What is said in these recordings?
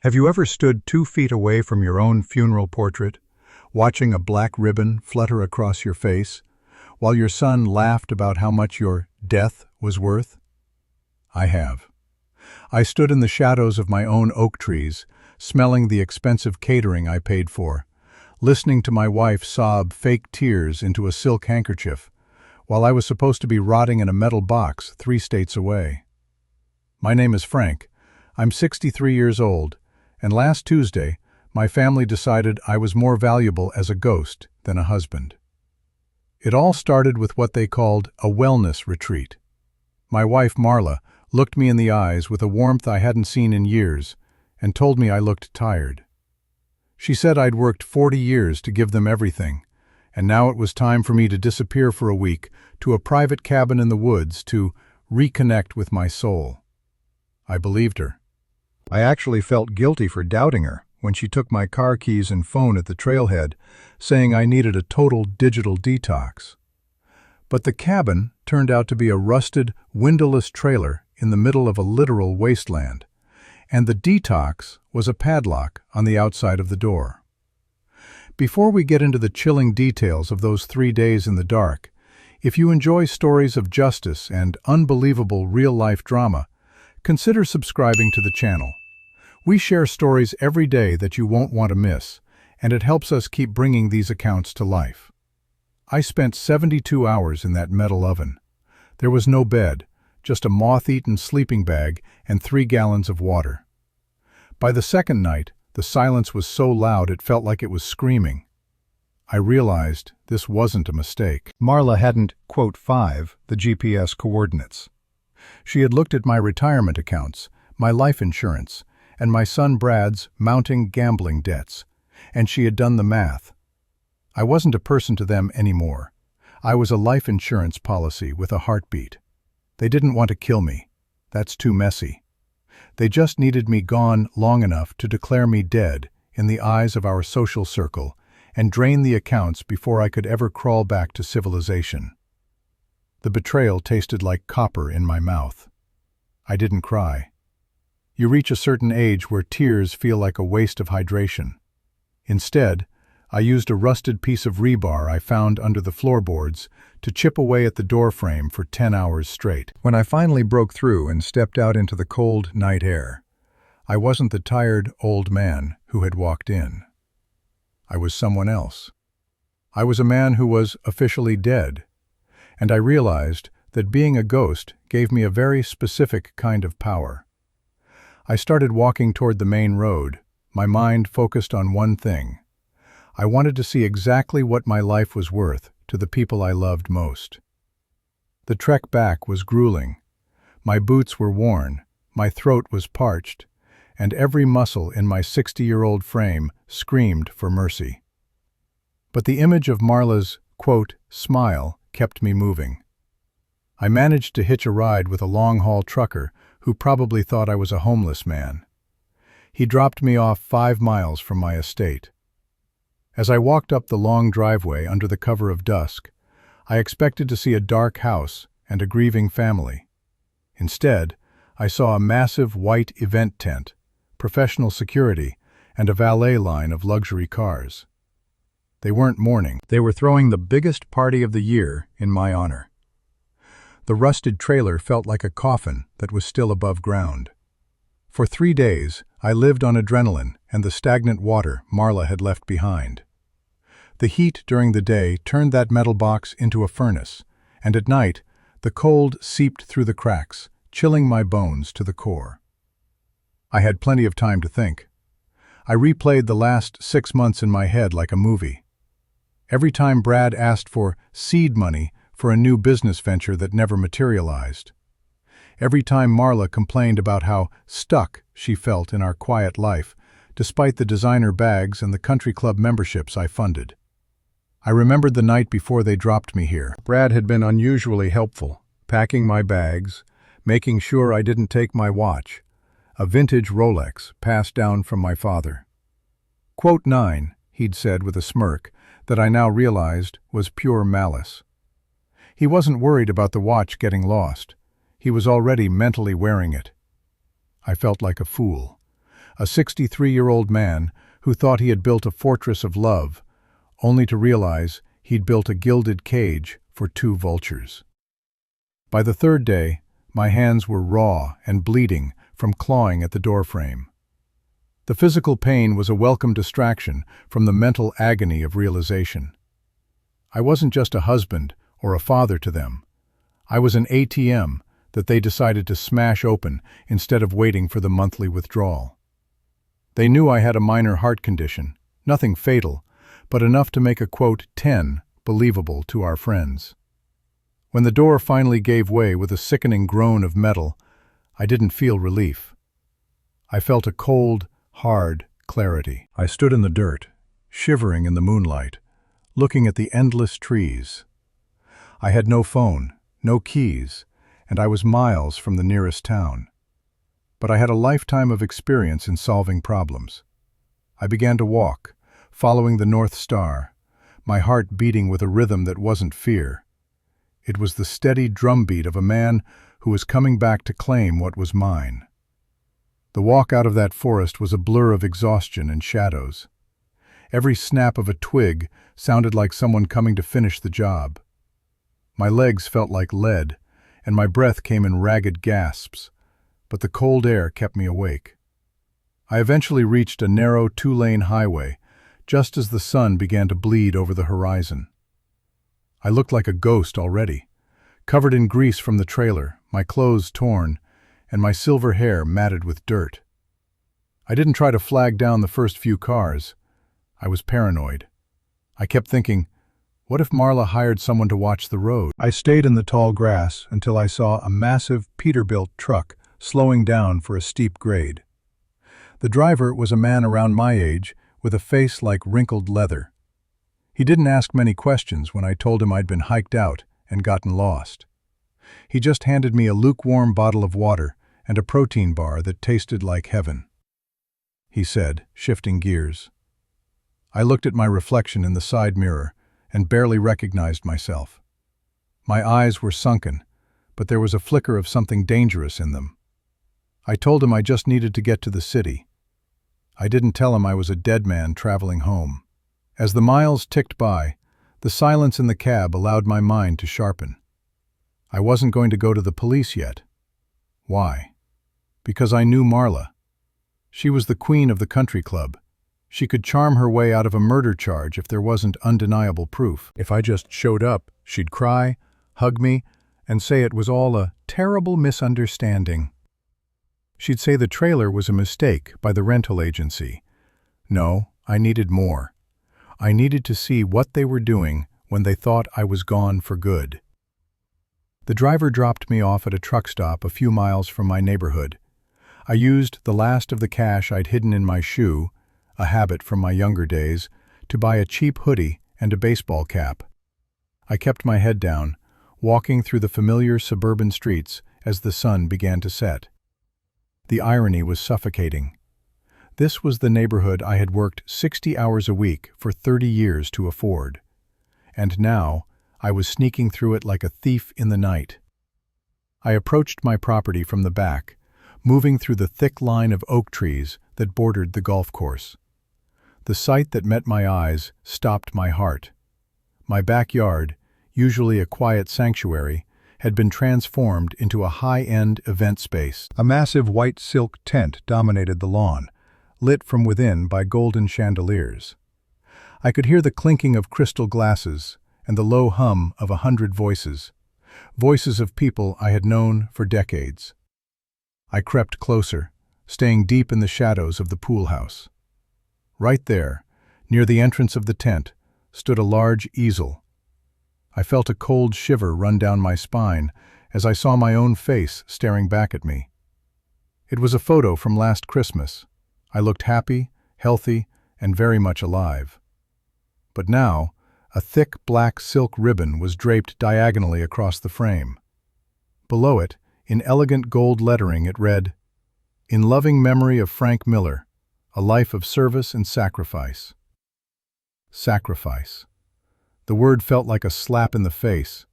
Have you ever stood 2 feet away from your own funeral portrait, watching a black ribbon flutter across your face, while your son laughed about how much your death was worth? I have. I stood in the shadows of my own oak trees, smelling the expensive catering I paid for, listening to my wife sob fake tears into a silk handkerchief, while I was supposed to be rotting in a metal box 3 states away. My name is Frank. I'm 63 years old, and last Tuesday, my family decided I was more valuable as a ghost than a husband. It all started with what they called a wellness retreat. My wife, Marla, looked me in the eyes with a warmth I hadn't seen in years and told me I looked tired. She said I'd worked 40 years to give them everything, and now it was time for me to disappear for a week to a private cabin in the woods to reconnect with my soul. I believed her. I actually felt guilty for doubting her when she took my car keys and phone at the trailhead, saying I needed a total digital detox. But the cabin turned out to be a rusted, windowless trailer in the middle of a literal wasteland, and the detox was a padlock on the outside of the door. Before we get into the chilling details of those 3 days in the dark, if you enjoy stories of justice and unbelievable real-life drama, consider subscribing to the channel. We share stories every day that you won't want to miss, and it helps us keep bringing these accounts to life. I spent 72 hours in that metal oven. There was no bed, just a moth-eaten sleeping bag and 3 gallons of water. By the second night, the silence was so loud it felt like it was screaming. I realized this wasn't a mistake. Marla hadn't, '5, the GPS coordinates. She had looked at my retirement accounts, my life insurance, and my son Brad's mounting gambling debts, and she had done the math. I wasn't a person to them anymore. I was a life insurance policy with a heartbeat. They didn't want to kill me. That's too messy. They just needed me gone long enough to declare me dead in the eyes of our social circle and drain the accounts before I could ever crawl back to civilization. The betrayal tasted like copper in my mouth. I didn't cry. You reach a certain age where tears feel like a waste of hydration. Instead, I used a rusted piece of rebar I found under the floorboards to chip away at the doorframe for 10 hours straight. When I finally broke through and stepped out into the cold night air, I wasn't the tired old man who had walked in. I was someone else. I was a man who was officially dead, and I realized that being a ghost gave me a very specific kind of power. I started walking toward the main road, my mind focused on one thing. I wanted to see exactly what my life was worth to the people I loved most. The trek back was grueling. My boots were worn, my throat was parched, and every muscle in my 60-year-old frame screamed for mercy. But the image of Marla's, smile kept me moving. I managed to hitch a ride with a long-haul trucker who probably thought I was a homeless man. He dropped me off 5 miles from my estate. As I walked up the long driveway under the cover of dusk, I expected to see a dark house and a grieving family. Instead, I saw a massive white event tent, professional security, and a valet line of luxury cars. They weren't mourning. They were throwing the biggest party of the year in my honor. The rusted trailer felt like a coffin that was still above ground. For 3 days, I lived on adrenaline and the stagnant water Marla had left behind. The heat during the day turned that metal box into a furnace, and at night, the cold seeped through the cracks, chilling my bones to the core. I had plenty of time to think. I replayed the last 6 months in my head like a movie. Every time Brad asked for seed money for a new business venture that never materialized. Every time Marla complained about how stuck she felt in our quiet life, despite the designer bags and the country club memberships I funded. I remembered the night before they dropped me here. Brad had been unusually helpful, packing my bags, making sure I didn't take my watch, a vintage Rolex passed down from my father. "9," he'd said with a smirk that I now realized was pure malice. He wasn't worried about the watch getting lost. He was already mentally wearing it. I felt like a fool. a 63-year-old man who thought he had built a fortress of love, only to realize he'd built a gilded cage for two vultures. By the third day, my hands were raw and bleeding from clawing at the doorframe. The physical pain was a welcome distraction from the mental agony of realization. I wasn't just a husband or a father to them. I was an ATM that they decided to smash open instead of waiting for the monthly withdrawal. They knew I had a minor heart condition, nothing fatal, but enough to make a quote 10 believable to our friends. When the door finally gave way with a sickening groan of metal, I didn't feel relief. I felt a cold, hard clarity. I stood in the dirt, shivering in the moonlight, looking at the endless trees. I had no phone, no keys, and I was miles from the nearest town. But I had a lifetime of experience in solving problems. I began to walk, following the North Star, my heart beating with a rhythm that wasn't fear. It was the steady drumbeat of a man who was coming back to claim what was mine. The walk out of that forest was a blur of exhaustion and shadows. Every snap of a twig sounded like someone coming to finish the job. My legs felt like lead, and my breath came in ragged gasps, but the cold air kept me awake. I eventually reached a narrow two-lane highway, just as the sun began to bleed over the horizon. I looked like a ghost already, covered in grease from the trailer, my clothes torn, and my silver hair matted with dirt. I didn't try to flag down the first few cars. I was paranoid. I kept thinking, what if Marla hired someone to watch the road? I stayed in the tall grass until I saw a massive Peterbilt truck slowing down for a steep grade. The driver was a man around my age with a face like wrinkled leather. He didn't ask many questions when I told him I'd been hiked out and gotten lost. He just handed me a lukewarm bottle of water and a protein bar that tasted like heaven. He said, shifting gears. I looked at my reflection in the side mirror and barely recognized myself. My eyes were sunken, but there was a flicker of something dangerous in them. I told him I just needed to get to the city. I didn't tell him I was a dead man traveling home. As the miles ticked by, the silence in the cab allowed my mind to sharpen. I wasn't going to go to the police yet. Why? Because I knew Marla. She was the queen of the country club. She could charm her way out of a murder charge if there wasn't undeniable proof. If I just showed up, she'd cry, hug me, and say it was all a terrible misunderstanding. She'd say the trailer was a mistake by the rental agency. No, I needed more. I needed to see what they were doing when they thought I was gone for good. The driver dropped me off at a truck stop a few miles from my neighborhood. I used the last of the cash I'd hidden in my shoe, a habit from my younger days, to buy a cheap hoodie and a baseball cap. I kept my head down, walking through the familiar suburban streets as the sun began to set. The irony was suffocating. This was the neighborhood I had worked 60 hours a week for 30 years to afford. And now, I was sneaking through it like a thief in the night. I approached my property from the back, moving through the thick line of oak trees that bordered the golf course. The sight that met my eyes stopped my heart. My backyard, usually a quiet sanctuary, had been transformed into a high-end event space. A massive white silk tent dominated the lawn, lit from within by golden chandeliers. I could hear the clinking of crystal glasses and the low hum of 100 voices, voices of people I had known for decades. I crept closer, staying deep in the shadows of the pool house. Right there, near the entrance of the tent, stood a large easel. I felt a cold shiver run down my spine as I saw my own face staring back at me. It was a photo from last Christmas. I looked happy, healthy, and very much alive. But now, a thick black silk ribbon was draped diagonally across the frame. Below it, in elegant gold lettering, it read, "In loving memory of Frank Miller, a life of service and sacrifice." Sacrifice. The word felt like a slap in the face.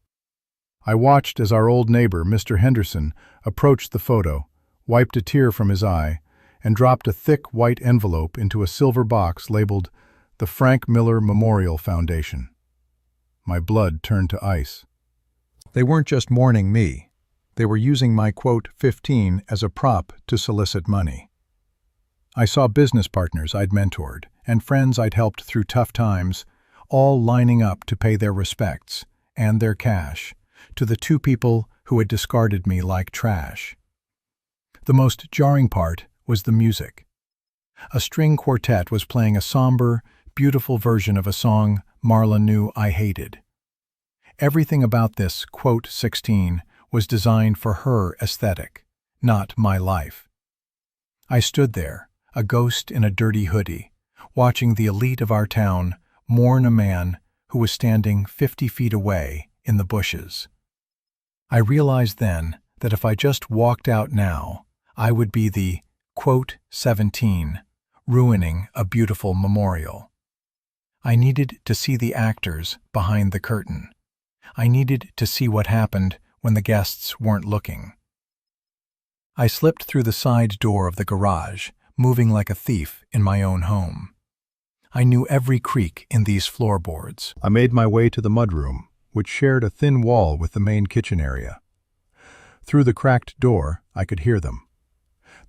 I watched as our old neighbor, Mr. Henderson, approached the photo, wiped a tear from his eye, and dropped a thick white envelope into a silver box labeled the Frank Miller Memorial Foundation. My blood turned to ice. They weren't just mourning me. They were using my quote 15 as a prop to solicit money. I saw business partners I'd mentored and friends I'd helped through tough times, all lining up to pay their respects and their cash to the two people who had discarded me like trash. The most jarring part was the music. A string quartet was playing a somber, beautiful version of a song Marla knew I hated. Everything about this quote 16 was designed for her aesthetic, not my life. I stood there, a ghost in a dirty hoodie, watching the elite of our town mourn a man who was standing 50 feet away in the bushes. I realized then that if I just walked out now, I would be the quote 17, ruining a beautiful memorial. I needed to see the actors behind the curtain. I needed to see what happened when the guests weren't looking. I slipped through the side door of the garage, moving like a thief in my own home. I knew every creak in these floorboards. I made my way to the mudroom, which shared a thin wall with the main kitchen area. Through the cracked door, I could hear them.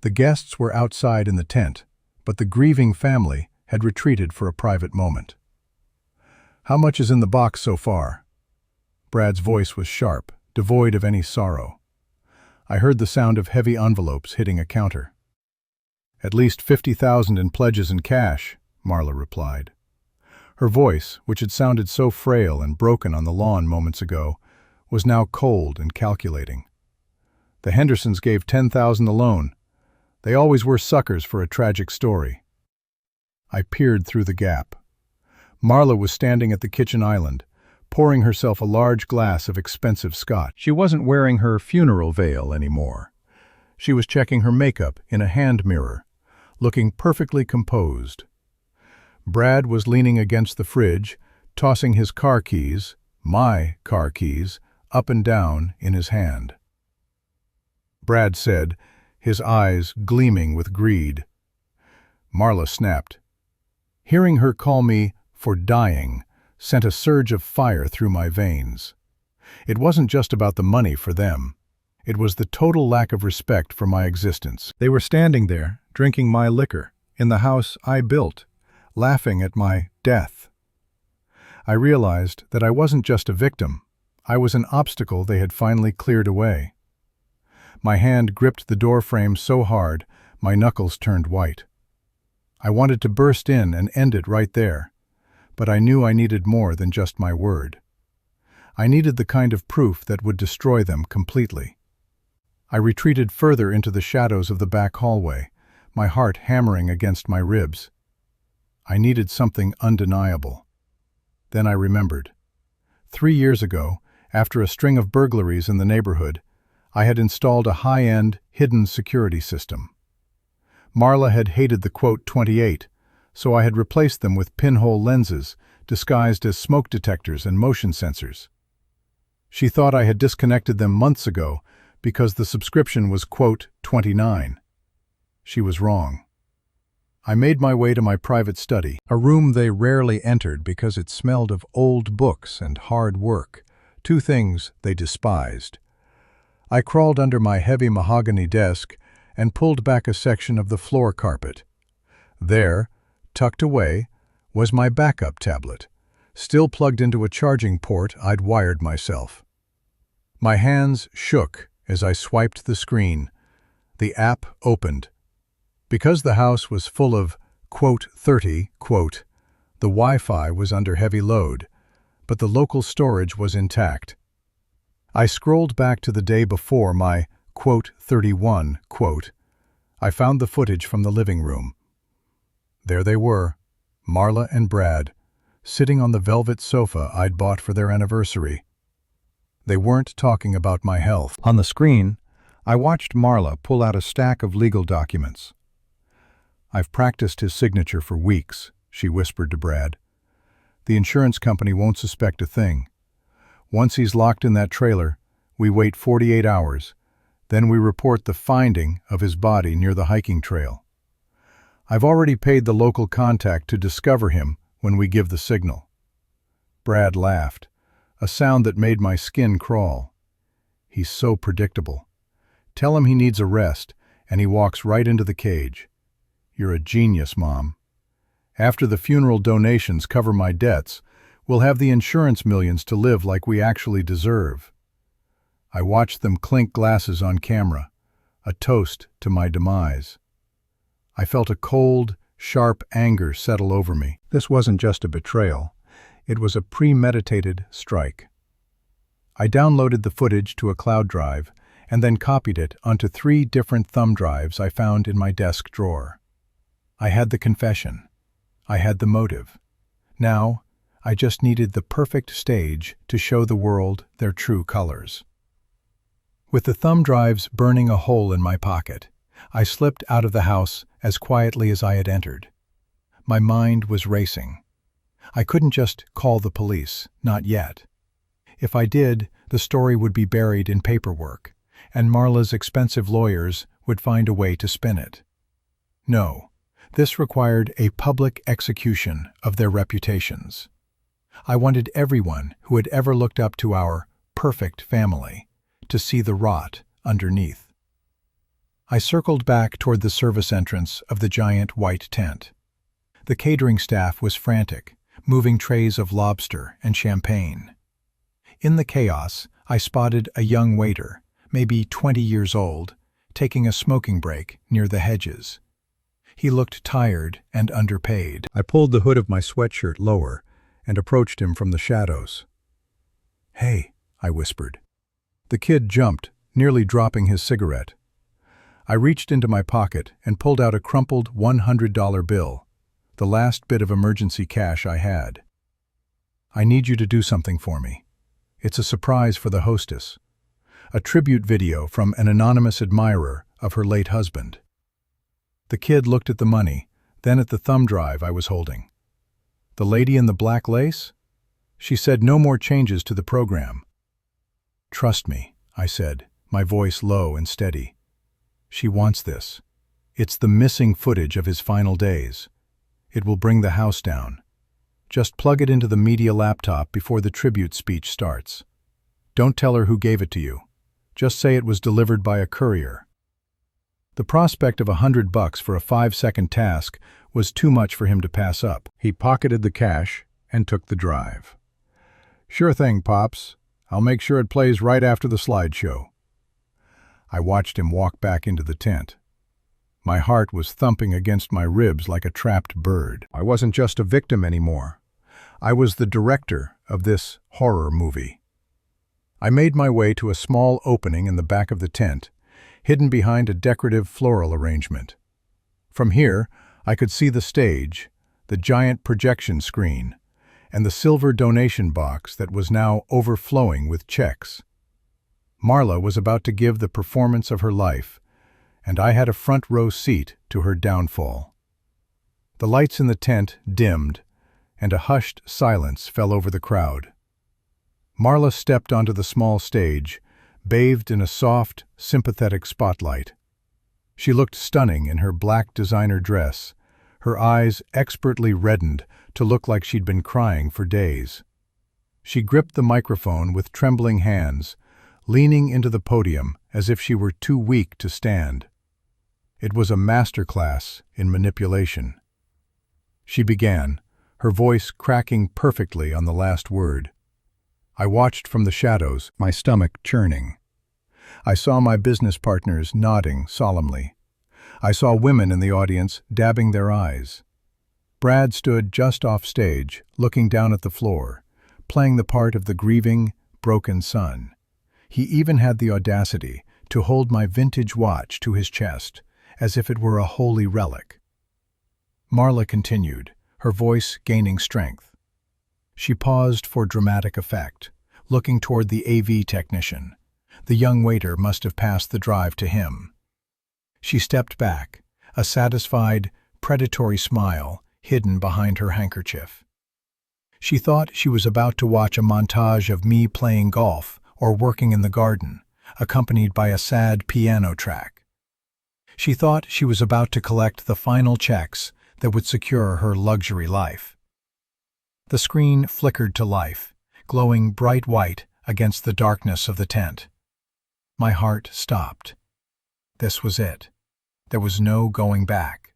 The guests were outside in the tent, but the grieving family had retreated for a private moment. "How much is in the box so far?" Brad's voice was sharp, devoid of any sorrow. I heard the sound of heavy envelopes hitting a counter. "At least 50,000 in pledges and cash," Marla replied. Her voice, which had sounded so frail and broken on the lawn moments ago, was now cold and calculating. "The Hendersons gave 10,000 alone. They always were suckers for a tragic story." I peered through the gap. Marla was standing at the kitchen island, pouring herself a large glass of expensive scotch. She wasn't wearing her funeral veil anymore. She was checking her makeup in a hand mirror, looking perfectly composed. Brad was leaning against the fridge, tossing his car keys, my car keys, up and down in his hand. Brad said, his eyes gleaming with greed. Marla snapped. Hearing her call me for dying sent a surge of fire through my veins. It wasn't just about the money for them. It was the total lack of respect for my existence. They were standing there, drinking my liquor, in the house I built, laughing at my death. I realized that I wasn't just a victim. I was an obstacle they had finally cleared away. My hand gripped the door frame so hard, my knuckles turned white. I wanted to burst in and end it right there, but I knew I needed more than just my word. I needed the kind of proof that would destroy them completely. I retreated further into the shadows of the back hallway, my heart hammering against my ribs. I needed something undeniable. Then I remembered. 3 years ago, after a string of burglaries in the neighborhood, I had installed a high-end, hidden security system. Marla had hated the quote 28, so I had replaced them with pinhole lenses, disguised as smoke detectors and motion sensors. She thought I had disconnected them months ago because the subscription was quote 29. She was wrong. I made my way to my private study, a room they rarely entered because it smelled of old books and hard work, 2 things they despised. I crawled under my heavy mahogany desk and pulled back a section of the floor carpet. There, tucked away, was my backup tablet, still plugged into a charging port I'd wired myself. My hands shook as I swiped the screen. The app opened. Because the house was full of, quote, 30, quote, the Wi-Fi was under heavy load, but the local storage was intact. I scrolled back to the day before my, quote, 31, quote. I found the footage from the living room. There they were, Marla and Brad, sitting on the velvet sofa I'd bought for their anniversary. They weren't talking about my health. On the screen, I watched Marla pull out a stack of legal documents. "I've practiced his signature for weeks," she whispered to Brad. "The insurance company won't suspect a thing. Once he's locked in that trailer, we wait 48 hours. Then we report the finding of his body near the hiking trail. I've already paid the local contact to discover him when we give the signal." Brad laughed, a sound that made my skin crawl. "He's so predictable. Tell him he needs a rest, and he walks right into the cage. You're a genius, Mom. After the funeral donations cover my debts, we'll have the insurance millions to live like we actually deserve." I watched them clink glasses on camera, a toast to my demise. I felt a cold, sharp anger settle over me. This wasn't just a betrayal. It was a premeditated strike. I downloaded the footage to a cloud drive and then copied it onto 3 different thumb drives I found in my desk drawer. I had the confession. I had the motive. Now, I just needed the perfect stage to show the world their true colors. With the thumb drives burning a hole in my pocket, I slipped out of the house as quietly as I had entered. My mind was racing. I couldn't just call the police, not yet. If I did, the story would be buried in paperwork, and Marla's expensive lawyers would find a way to spin it. No, this required a public execution of their reputations. I wanted everyone who had ever looked up to our perfect family to see the rot underneath. I circled back toward the service entrance of the giant white tent. The catering staff was frantic, moving trays of lobster and champagne. In the chaos, I spotted a young waiter, maybe 20 years old, taking a smoking break near the hedges. He looked tired and underpaid. I pulled the hood of my sweatshirt lower and approached him from the shadows. "Hey," I whispered. The kid jumped, nearly dropping his cigarette. I reached into my pocket and pulled out a crumpled $100 bill, the last bit of emergency cash I had. "I need you to do something for me. It's a surprise for the hostess. A tribute video from an anonymous admirer of her late husband." The kid looked at the money, then at the thumb drive I was holding. "The lady in the black lace? She said no more changes to the program." "Trust me," I said, my voice low and steady. "She wants this. It's the missing footage of his final days. It will bring the house down. Just plug it into the media laptop before the tribute speech starts. Don't tell her who gave it to you. Just say it was delivered by a courier." The prospect of $100 for a 5-second task was too much for him to pass up. He pocketed the cash and took the drive. "Sure thing, Pops. I'll make sure it plays right after the slideshow." I watched him walk back into the tent. My heart was thumping against my ribs like a trapped bird. I wasn't just a victim anymore. I was the director of this horror movie. I made my way to a small opening in the back of the tent, hidden behind a decorative floral arrangement. From here, I could see the stage, the giant projection screen, and the silver donation box that was now overflowing with checks. Marla was about to give the performance of her life, and I had a front-row seat to her downfall. The lights in the tent dimmed, and a hushed silence fell over the crowd. Marla stepped onto the small stage, bathed in a soft, sympathetic spotlight. She looked stunning in her black designer dress, her eyes expertly reddened to look like she'd been crying for days. She gripped the microphone with trembling hands, leaning into the podium as if she were too weak to stand. It was a masterclass in manipulation. She began, her voice cracking perfectly on the last word. I watched from the shadows, my stomach churning. I saw my business partners nodding solemnly. I saw women in the audience dabbing their eyes. Brad stood just off stage, looking down at the floor, playing the part of the grieving, broken son. He even had the audacity to hold my vintage watch to his chest, as if it were a holy relic. Marla continued, her voice gaining strength. She paused for dramatic effect, looking toward the AV technician. The young waiter must have passed the drive to him. She stepped back, a satisfied, predatory smile hidden behind her handkerchief. She thought she was about to watch a montage of me playing golf or working in the garden, accompanied by a sad piano track. She thought she was about to collect the final checks that would secure her luxury life. The screen flickered to life, glowing bright white against the darkness of the tent. My heart stopped. This was it. There was no going back.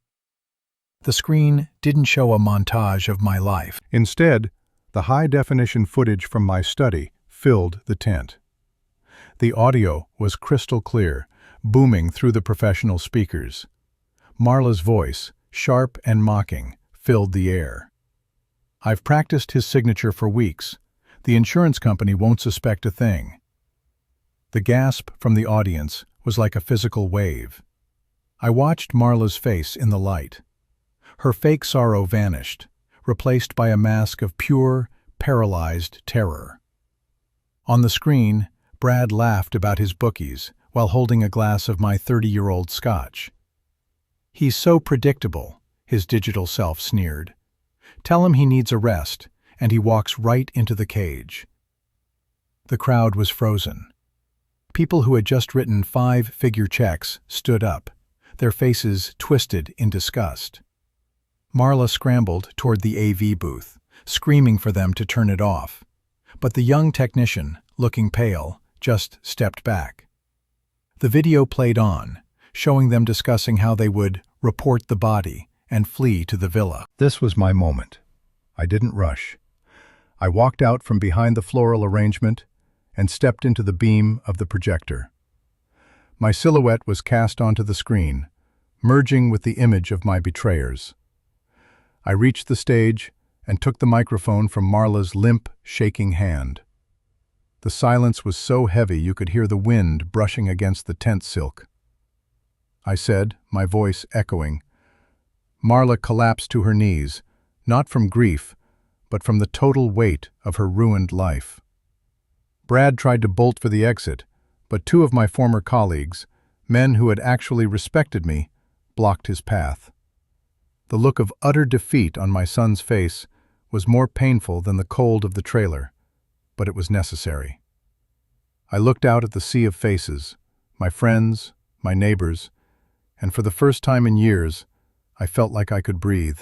The screen didn't show a montage of my life. Instead, the high-definition footage from my study filled the tent. The audio was crystal clear, booming through the professional speakers. Marla's voice, sharp and mocking, filled the air. "I've practiced his signature for weeks. The insurance company won't suspect a thing." The gasp from the audience was like a physical wave. I watched Marla's face in the light. Her fake sorrow vanished, replaced by a mask of pure, paralyzed terror. On the screen, Brad laughed about his bookies while holding a glass of my 30-year-old scotch. "He's so predictable," his digital self sneered. "Tell him he needs a rest, and he walks right into the cage." The crowd was frozen. People who had just written 5-figure checks stood up, their faces twisted in disgust. Marla scrambled toward the AV booth, screaming for them to turn it off. But the young technician, looking pale, just stepped back. The video played on, showing them discussing how they would report the body and flee to the villa. This was my moment. I didn't rush. I walked out from behind the floral arrangement and stepped into the beam of the projector. My silhouette was cast onto the screen, merging with the image of my betrayers. I reached the stage and took the microphone from Marla's limp, shaking hand. The silence was so heavy you could hear the wind brushing against the tent silk. I said, my voice echoing. Marla collapsed to her knees, not from grief, but from the total weight of her ruined life. Brad tried to bolt for the exit, but 2 of my former colleagues, men who had actually respected me, blocked his path. The look of utter defeat on my son's face was more painful than the cold of the trailer, but it was necessary. I looked out at the sea of faces, my friends, my neighbors, and for the first time in years, I felt like I could breathe.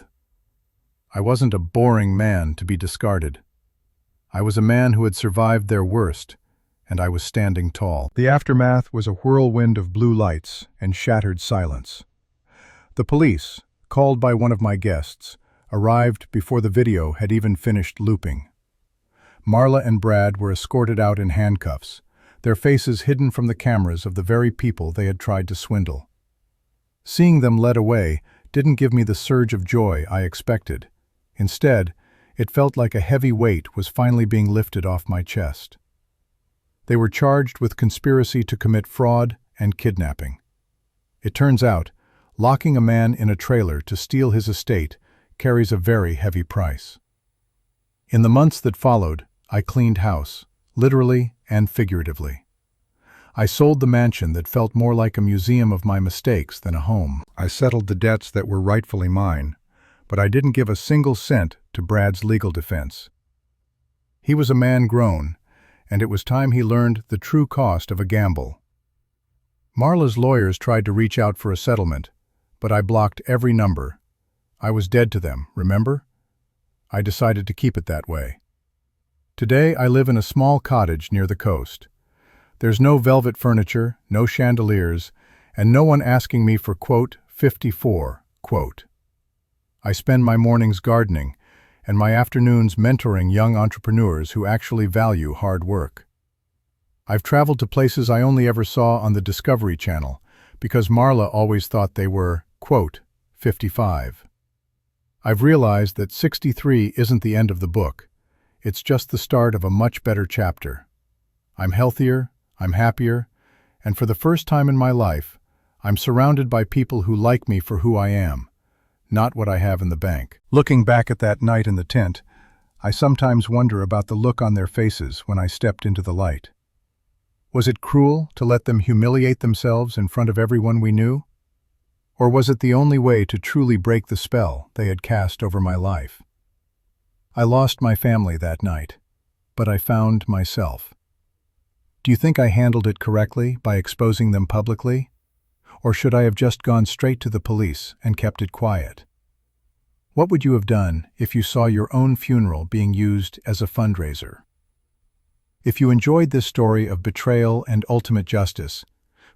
I wasn't a boring man to be discarded. I was a man who had survived their worst, and I was standing tall. The aftermath was a whirlwind of blue lights and shattered silence. The police, called by one of my guests, arrived before the video had even finished looping. Marla and Brad were escorted out in handcuffs, their faces hidden from the cameras of the very people they had tried to swindle. Seeing them led away didn't give me the surge of joy I expected. Instead, it felt like a heavy weight was finally being lifted off my chest. They were charged with conspiracy to commit fraud and kidnapping. It turns out, locking a man in a trailer to steal his estate carries a very heavy price. In the months that followed, I cleaned house, literally and figuratively. I sold the mansion that felt more like a museum of my mistakes than a home. I settled the debts that were rightfully mine, but I didn't give a single cent to Brad's legal defense. He was a man grown, and it was time he learned the true cost of a gamble. Marla's lawyers tried to reach out for a settlement, but I blocked every number. I was dead to them, remember? I decided to keep it that way. Today I live in a small cottage near the coast. There's no velvet furniture, no chandeliers, and no one asking me for, quote, 54, quote. I spend my mornings gardening and my afternoons mentoring young entrepreneurs who actually value hard work. I've traveled to places I only ever saw on the Discovery Channel because Marla always thought they were, quote, 55. I've realized that 63 isn't the end of the book. It's just the start of a much better chapter. I'm healthier, I'm happier, and for the first time in my life, I'm surrounded by people who like me for who I am, not what I have in the bank. Looking back at that night in the tent, I sometimes wonder about the look on their faces when I stepped into the light. Was it cruel to let them humiliate themselves in front of everyone we knew? Or was it the only way to truly break the spell they had cast over my life? I lost my family that night, but I found myself. Do you think I handled it correctly by exposing them publicly? Or should I have just gone straight to the police and kept it quiet? What would you have done if you saw your own funeral being used as a fundraiser? If you enjoyed this story of betrayal and ultimate justice,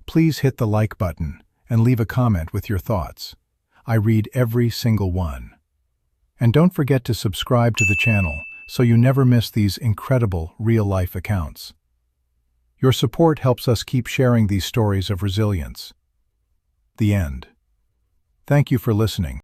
please hit the like button and leave a comment with your thoughts. I read every single one. And don't forget to subscribe to the channel so you never miss these incredible real-life accounts. Your support helps us keep sharing these stories of resilience. The end. Thank you for listening.